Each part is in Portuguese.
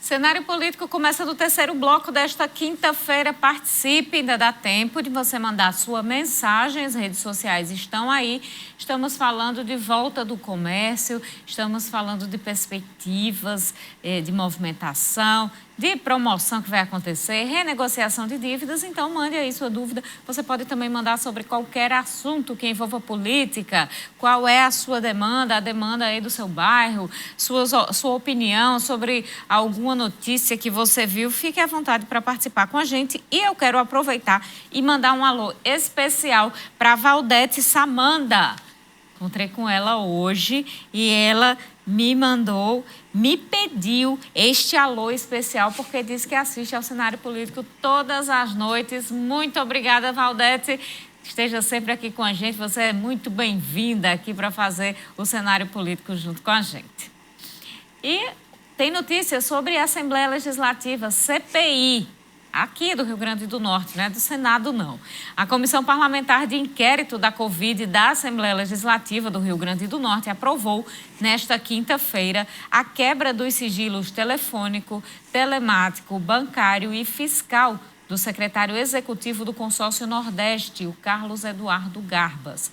Cenário político começa no terceiro bloco desta quinta-feira. Participe, ainda dá tempo de você mandar sua mensagem. As redes sociais estão aí. Estamos falando de volta do comércio, estamos falando de perspectivas de movimentação, de promoção que vai acontecer, renegociação de dívidas. Então, mande aí sua dúvida. Você pode também mandar sobre qualquer assunto que envolva política. Qual é a sua demanda, a demanda aí do seu bairro, sua opinião sobre alguma notícia que você viu. Fique à vontade para participar com a gente. E eu quero aproveitar e mandar um alô especial para Valdete Samanda. Encontrei com ela hoje e ela me pediu este alô especial porque disse que assiste ao Cenário Político todas as noites. Muito obrigada, Valdete. Esteja sempre aqui com a gente. Você é muito bem-vinda aqui para fazer o Cenário Político junto com a gente. E tem notícias sobre a Assembleia Legislativa, CPI. Aqui do Rio Grande do Norte, né? Do Senado, não. A Comissão Parlamentar de Inquérito da Covid da Assembleia Legislativa do Rio Grande do Norte aprovou, nesta quinta-feira, a quebra dos sigilos telefônico, telemático, bancário e fiscal do secretário executivo do Consórcio Nordeste, o Carlos Eduardo Gabas.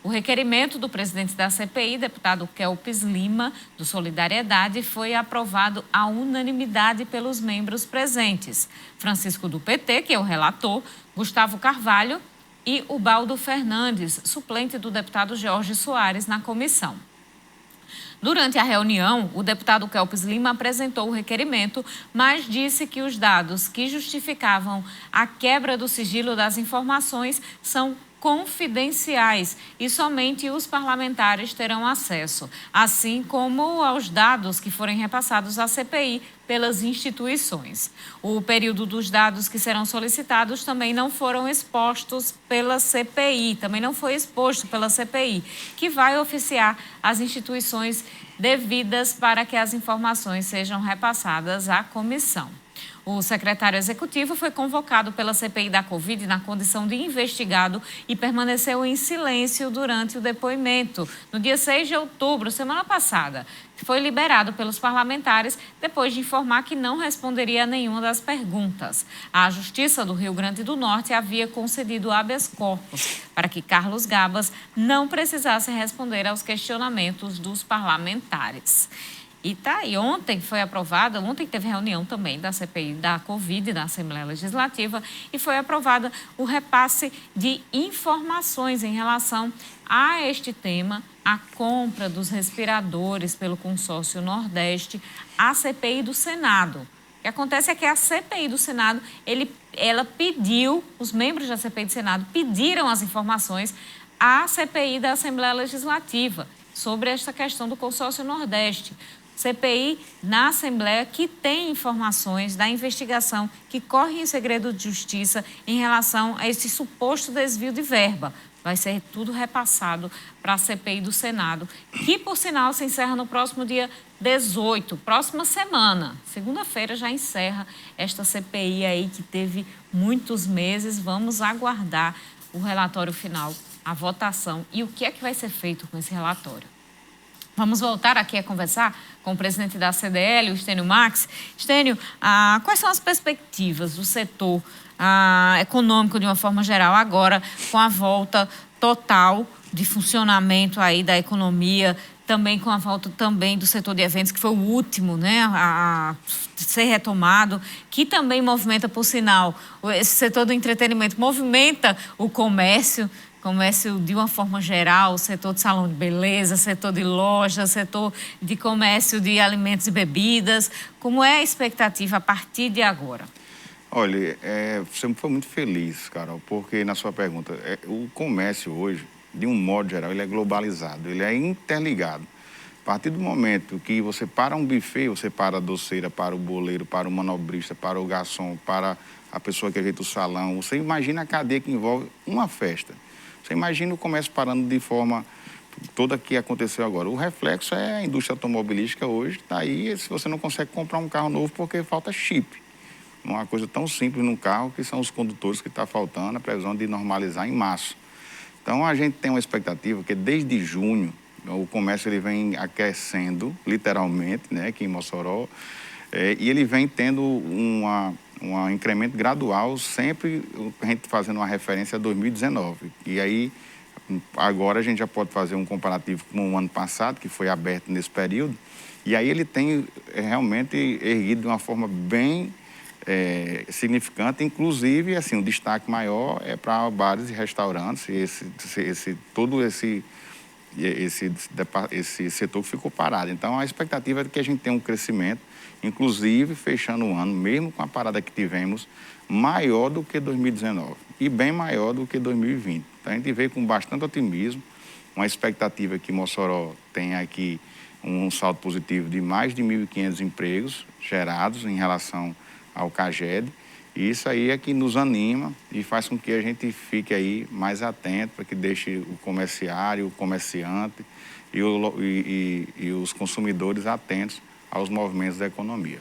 O requerimento do presidente da CPI, deputado Kelps Lima, do Solidariedade, foi aprovado à unanimidade pelos membros presentes. Francisco do PT, que é o relator, Gustavo Carvalho e Ubaldo Fernandes, suplente do deputado Jorge Soares na comissão. Durante a reunião, o deputado Kelps Lima apresentou o requerimento, mas disse que os dados que justificavam a quebra do sigilo das informações são confidenciais e somente os parlamentares terão acesso, assim como aos dados que forem repassados à CPI pelas instituições. O período dos dados que serão solicitados também não foram expostos pela CPI, também não foi exposto pela CPI, que vai oficiar as instituições devidas para que as informações sejam repassadas à comissão. O secretário executivo foi convocado pela CPI da Covid na condição de investigado e permaneceu em silêncio durante o depoimento. No dia 6 de outubro, semana passada, foi liberado pelos parlamentares depois de informar que não responderia a nenhuma das perguntas. A Justiça do Rio Grande do Norte havia concedido habeas corpus para que Carlos Gabas não precisasse responder aos questionamentos dos parlamentares. E tá aí, ontem teve reunião também da CPI da Covid, da Assembleia Legislativa, e foi aprovada o repasse de informações em relação a este tema, a compra dos respiradores pelo Consórcio Nordeste, à CPI do Senado. O que acontece é que a CPI do Senado, ela pediu, os membros da CPI do Senado pediram as informações à CPI da Assembleia Legislativa sobre esta questão do Consórcio Nordeste. CPI na Assembleia que tem informações da investigação que corre em segredo de justiça em relação a esse suposto desvio de verba. Vai ser tudo repassado para a CPI do Senado, que, por sinal, se encerra no próximo dia 18, próxima semana. Segunda-feira já encerra esta CPI aí que teve muitos meses. Vamos aguardar o relatório final, a votação e o que é que vai ser feito com esse relatório. Vamos voltar aqui a conversar com o presidente da CDL, o Stênio Max. Stênio, quais são as perspectivas do setor econômico de uma forma geral agora com a volta total de funcionamento aí da economia, também com a volta também do setor de eventos, que foi o último, né, a ser retomado, que também movimenta, por sinal, esse setor do entretenimento movimenta o comércio de uma forma geral, o setor de salão de beleza, setor de loja, setor de comércio de alimentos e bebidas. Como é a expectativa a partir de agora? Olha, você foi muito feliz, Carol, porque na sua pergunta, o comércio hoje, de um modo geral, ele é globalizado, ele é interligado. A partir do momento que você para um buffet, você para a doceira, para o boleiro, para o manobrista, para o garçom, para a pessoa que ajeita o salão, você imagina a cadeia que envolve uma festa. Você imagina o comércio parando de forma toda que aconteceu agora. O reflexo é a indústria automobilística hoje, está aí, se você não consegue comprar um carro novo porque falta chip. Uma coisa tão simples no carro que são os condutores que está faltando, a previsão de normalizar em março. Então, a gente tem uma expectativa que desde junho o comércio ele vem aquecendo, literalmente, né, aqui em Mossoró, E ele vem tendo um incremento gradual, sempre a gente fazendo uma referência a 2019. E aí, agora a gente já pode fazer um comparativo com o ano passado, que foi aberto nesse período, e aí ele tem realmente erguido de uma forma bem significante, inclusive, assim, o destaque maior é para bares e restaurantes, todo esse setor que ficou parado. Então, a expectativa é que a gente tenha um crescimento, inclusive fechando o ano, mesmo com a parada que tivemos, maior do que 2019 e bem maior do que 2020. Então, a gente veio com bastante otimismo, uma expectativa que Mossoró tem aqui um saldo positivo de mais de 1.500 empregos gerados em relação ao CAGED. E isso aí é que nos anima e faz com que a gente fique aí mais atento para que deixe o comerciário, o comerciante e os consumidores atentos aos movimentos da economia.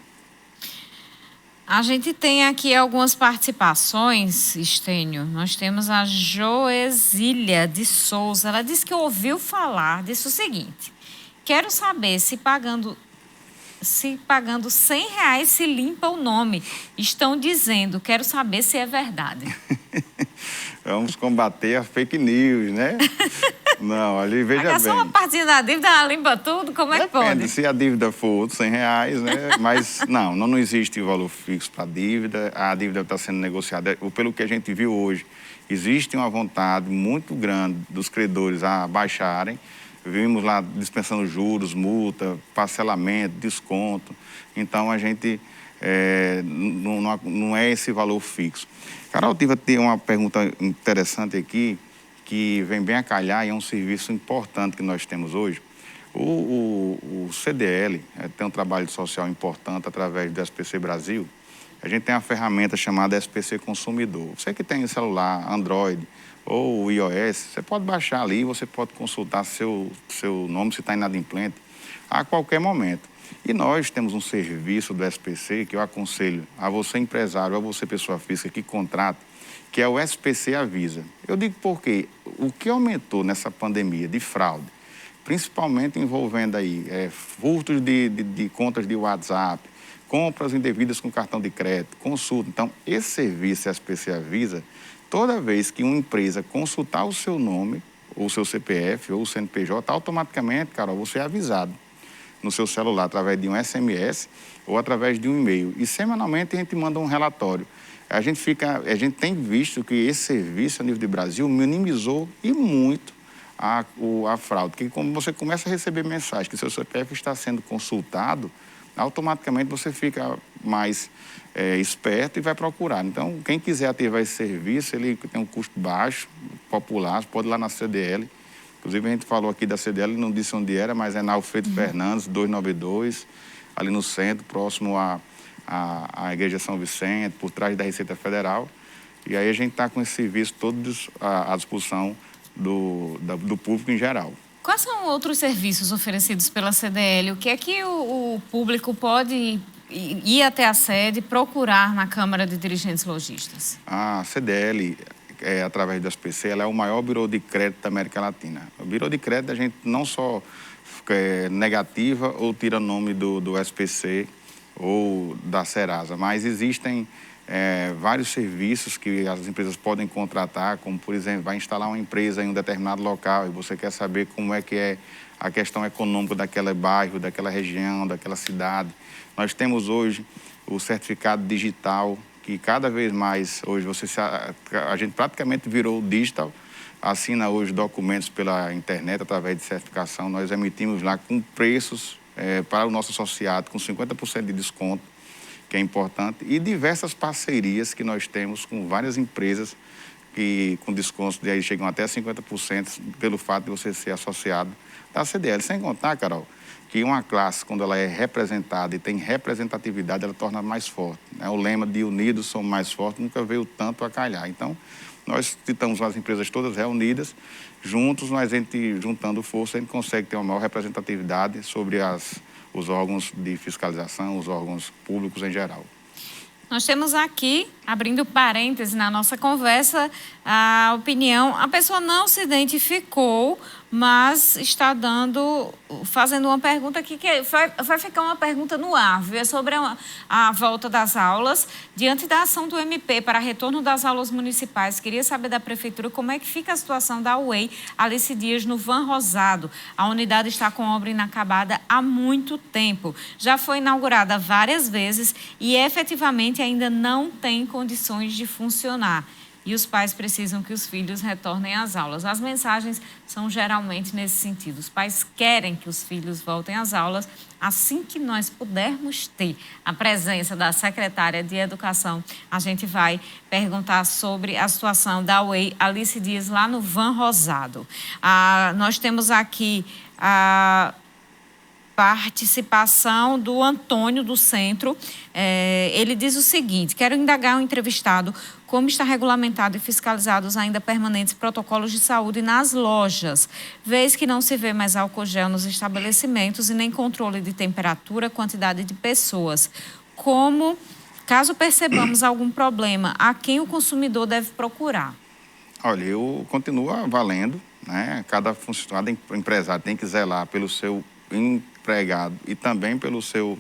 A gente tem aqui algumas participações, Estênio. Nós temos a Joesília de Souza. Ela disse que ouviu falar, disse o seguinte: quero saber se pagando R$100 se limpa o nome. Estão dizendo, quero saber se é verdade. Vamos combater a fake news, né? Não, ali veja bem. Só uma partinha da dívida, ela limpa tudo, como é que pode? Se a dívida for R$100, né? Mas não existe valor fixo para a dívida está sendo negociada. Pelo que a gente viu hoje, existe uma vontade muito grande dos credores a baixarem. Vimos lá dispensando juros, multa, parcelamento, desconto. Então, a gente não é esse valor fixo. Carol, tive a ter uma pergunta interessante aqui, que vem bem a calhar e é um serviço importante que nós temos hoje. O CDL tem um trabalho social importante através do SPC Brasil. A gente tem uma ferramenta chamada SPC Consumidor. Você que tem celular, Android ou iOS, você pode baixar ali, você pode consultar seu nome, se está inadimplente, a qualquer momento. E nós temos um serviço do SPC que eu aconselho a você empresário ou a você pessoa física que contrata, que é o SPC Avisa. Eu digo porque o que aumentou nessa pandemia de fraude, principalmente envolvendo aí furtos de contas de WhatsApp, compras indevidas com cartão de crédito, consulta. Então, esse serviço SPC Avisa, toda vez que uma empresa consultar o seu nome, ou o seu CPF, ou o CNPJ, automaticamente, Carol, você é avisado no seu celular através de um SMS ou através de um e-mail. E semanalmente a gente manda um relatório. A gente tem visto que esse serviço a nível de Brasil minimizou e muito a fraude. Porque como você começa a receber mensagem que seu CPF está sendo consultado, automaticamente você fica mais esperto e vai procurar. Então, quem quiser ativar esse serviço, ele tem um custo baixo, popular, pode ir lá na CDL. Inclusive, a gente falou aqui da CDL, não disse onde era, mas é na Alfredo Fernandes, 292, ali no centro, próximo à Igreja São Vicente, por trás da Receita Federal. E aí a gente está com esse serviço todos à disposição do público em geral. Quais são outros serviços oferecidos pela CDL? O que é que o público pode ir até a sede e procurar na Câmara de Dirigentes Lojistas? A CDL, através do SPC, ela é o maior birô de crédito da América Latina. O birô de crédito a gente não só negativa ou tira nome do SPC ou da Serasa, mas existem vários serviços que as empresas podem contratar, como, por exemplo, vai instalar uma empresa em um determinado local e você quer saber como é que é a questão econômica daquele bairro, daquela região, daquela cidade. Nós temos hoje o certificado digital, que cada vez mais, hoje, a gente praticamente virou digital, assina hoje documentos pela internet, através de certificação. Nós emitimos lá com preços para o nosso associado, com 50% de desconto, que é importante, e diversas parcerias que nós temos com várias empresas que com descontos de aí chegam até 50% pelo fato de você ser associado da CDL. Sem contar, Carol, que uma classe, quando ela é representada e tem representatividade, ela torna mais forte. O lema de unidos somos mais fortes nunca veio tanto a calhar. Então, nós estamos as empresas todas reunidas, juntos, juntando força, a gente consegue ter uma maior representatividade sobre os órgãos de fiscalização, os órgãos públicos em geral. Nós temos aqui, abrindo parênteses na nossa conversa, a opinião. A pessoa não se identificou, mas está fazendo uma pergunta aqui que vai ficar uma pergunta no ar, viu? É sobre a volta das aulas. Diante da ação do MP para retorno das aulas municipais, queria saber da Prefeitura como é que fica a situação da UEI Alice Dias no Van Rosado. A unidade está com obra inacabada há muito tempo. Já foi inaugurada várias vezes e efetivamente ainda não tem condições de funcionar. E os pais precisam que os filhos retornem às aulas. As mensagens são geralmente nesse sentido. Os pais querem que os filhos voltem às aulas. Assim que nós pudermos ter a presença da secretária de Educação, a gente vai perguntar sobre a situação da UEI Alice Dias lá no Van Rosado. Nós temos aqui a participação do Antônio do Centro. Ele diz o seguinte: quero indagar o entrevistado como está regulamentado e fiscalizados ainda permanentes protocolos de saúde nas lojas, vez que não se vê mais álcool gel nos estabelecimentos e nem controle de temperatura, quantidade de pessoas. Caso percebamos algum problema, a quem o consumidor deve procurar? Olha, eu continuo valendo, né? Cada empresário tem que zelar pelo seu empregado e também pelo seu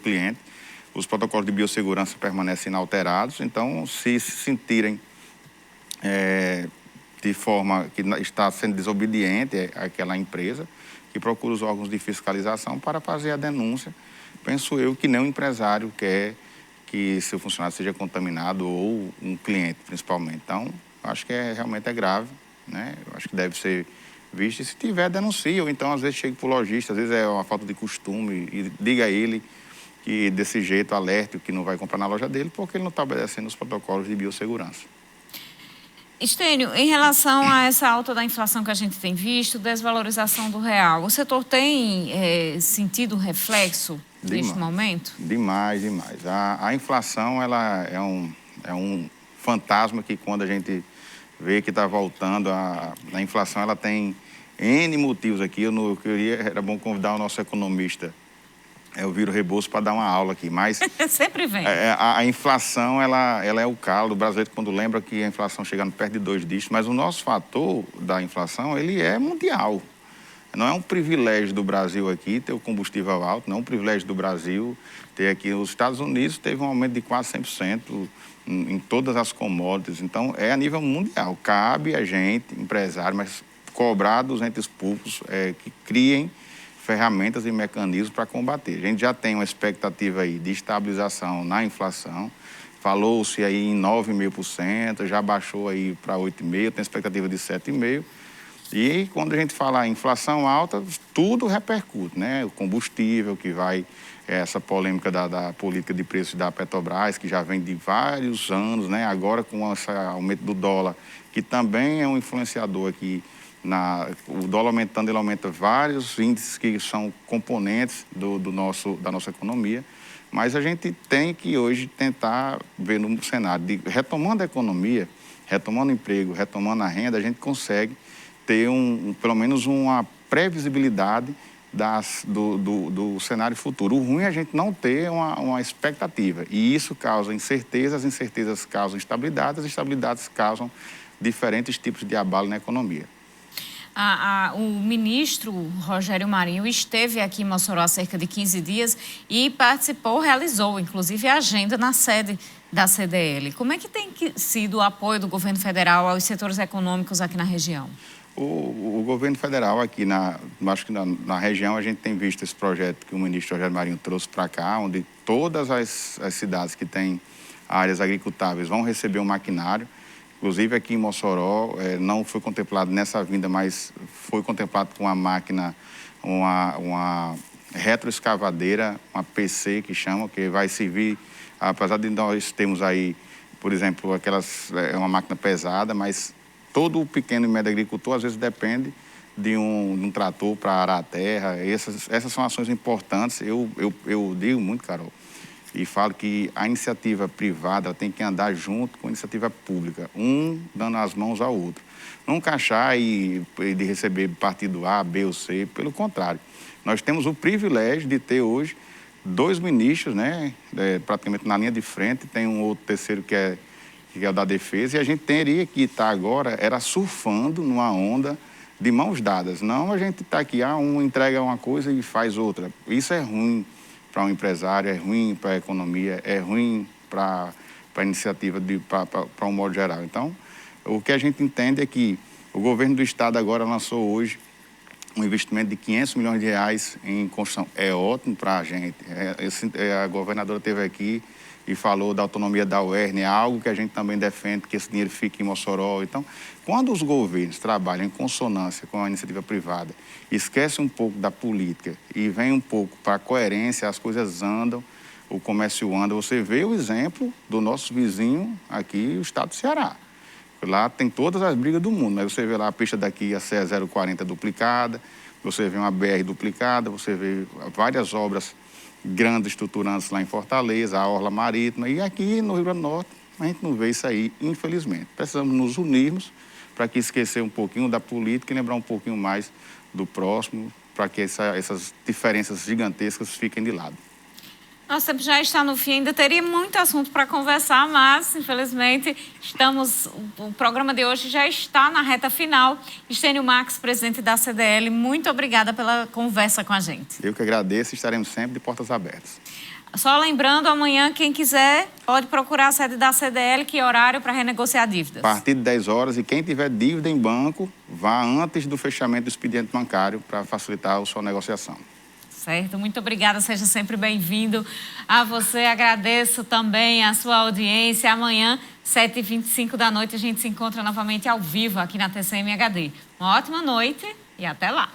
cliente. Os protocolos de biossegurança permanecem inalterados, então, se sentirem de forma que está sendo desobediente àquela empresa, que procura os órgãos de fiscalização para fazer a denúncia. Penso eu que nenhum empresário quer que seu funcionário seja contaminado, ou um cliente, principalmente. Então, acho que realmente é grave, né? Eu acho que deve ser visto, e se tiver, denuncia, ou então às vezes chega para o lojista, às vezes é uma falta de costume, e diga a ele que desse jeito alerte o que não vai comprar na loja dele, porque ele não está obedecendo os protocolos de biossegurança. Estênio, em relação a essa alta da inflação que a gente tem visto, desvalorização do real, o setor tem sentido reflexo neste momento? Demais. A inflação, ela é um fantasma que, quando a gente vê que está voltando, a inflação, ela tem N motivos aqui. Era bom convidar o nosso economista, o Viro Rebouças, para dar uma aula aqui, mas sempre vem. A inflação, ela é o calo do brasileiro, quando lembra que a inflação chegando perto de 2 dígitos, mas o nosso fator da inflação, ele é mundial. Não é um privilégio do Brasil aqui ter o combustível alto, não é um privilégio do Brasil ter aqui. Os Estados Unidos teve um aumento de quase 100% em todas as commodities, então é a nível mundial. Cabe a gente, empresário, mas cobrar dos entes públicos que criem ferramentas e mecanismos para combater. A gente já tem uma expectativa aí de estabilização na inflação, falou-se aí em 9,5%, já baixou aí para 8,5%, tem expectativa de 7,5%. E quando a gente fala em inflação alta, tudo repercute, né? O combustível, que vai, essa polêmica da política de preços da Petrobras, que já vem de vários anos, né? Agora com esse aumento do dólar, que também é um influenciador aqui. O dólar aumentando, ele aumenta vários índices que são componentes da nossa economia, mas a gente tem que hoje tentar ver no cenário de retomando a economia, retomando o emprego, retomando a renda, a gente consegue ter pelo menos uma previsibilidade do cenário futuro. O ruim é a gente não ter uma expectativa, e isso causa incertezas, as incertezas causam instabilidade, as instabilidades causam diferentes tipos de abalo na economia. O ministro Rogério Marinho esteve aqui em Mossoró há cerca de 15 dias e realizou, inclusive, a agenda na sede da CDL. Como é que tem sido o apoio do governo federal aos setores econômicos aqui na região? O governo federal aqui, acho que na região, a gente tem visto esse projeto que o ministro Rogério Marinho trouxe para cá, onde todas as cidades que têm áreas agricultáveis vão receber um maquinário. Inclusive aqui em Mossoró, não foi contemplado nessa vinda, mas foi contemplado com uma máquina, uma retroescavadeira, uma PC que chama, que vai servir, apesar de nós termos aí, por exemplo, uma máquina pesada, mas todo o pequeno e médio agricultor, às vezes, depende de um trator para arar a terra. Essas são ações importantes. Eu digo muito, Carol, e falo que a iniciativa privada tem que andar junto com a iniciativa pública, dando as mãos ao outro. Nunca achar de receber partido A, B ou C, pelo contrário. Nós temos o privilégio de ter hoje 2 ministros, né, praticamente na linha de frente, tem um outro terceiro que é o da defesa, e a gente teria que estar agora, surfando numa onda de mãos dadas. Não a gente está aqui, um entrega uma coisa e faz outra. Isso é ruim para um empresário, é ruim para a economia, é ruim para a iniciativa, para um modo geral. Então, o que a gente entende é que o governo do estado agora lançou hoje um investimento de 500 milhões de reais em construção. É ótimo para a gente. A governadora esteve aqui e falou da autonomia da UERN, é algo que a gente também defende, que esse dinheiro fique em Mossoró. Então, quando os governos trabalham em consonância com a iniciativa privada, esquecem um pouco da política e vem um pouco para a coerência, as coisas andam, o comércio anda. Você vê o exemplo do nosso vizinho aqui, o estado do Ceará. Lá tem todas as brigas do mundo, mas você vê lá a pista daqui, a CE 040 duplicada, você vê uma BR duplicada, você vê várias obras grandes estruturantes lá em Fortaleza, a Orla Marítima, e aqui no Rio Grande do Norte a gente não vê isso aí, infelizmente. Precisamos nos unirmos para que esquecer um pouquinho da política e lembrar um pouquinho mais do próximo, para que essas diferenças gigantescas fiquem de lado. Nosso tempo já está no fim, ainda teria muito assunto para conversar, mas, infelizmente, o programa de hoje já está na reta final. Estênio Marques, presidente da CDL, muito obrigada pela conversa com a gente. Eu que agradeço e estaremos sempre de portas abertas. Só lembrando, amanhã, quem quiser, pode procurar a sede da CDL, que horário para renegociar dívidas? A partir de 10 horas, e quem tiver dívida em banco, vá antes do fechamento do expediente bancário para facilitar a sua negociação. Certo, muito obrigada, seja sempre bem-vindo. A você agradeço também a sua audiência. Amanhã, 7h25 da noite, a gente se encontra novamente ao vivo aqui na TCM HD. Uma ótima noite e até lá.